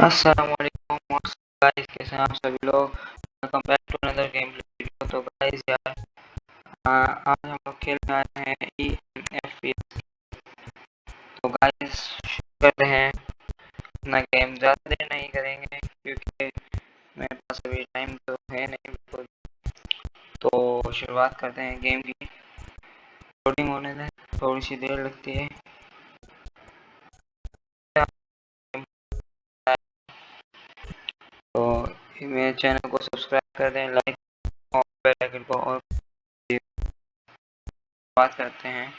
अस्सलामुअलैकुम गाइस, कैसे हैं आप सभी लोग। Welcome back to another game video. तो गाइस यार, आज हम लोग खेलने आए हैं EMFS। तो गाइस शुरू करते हैं अपना गेम। ज़्यादा देर नहीं करेंगे क्योंकि मेरे पास अभी टाइम तो है नहीं बिल्कुल। तो शुरुआत करते हैं गेम की। लोडिंग होने में थोड़ी सी देर लगती है। तो मेरे चैनल को सब्सक्राइब कर दें, लाइक और बेल आइकन को और बात करते हैं।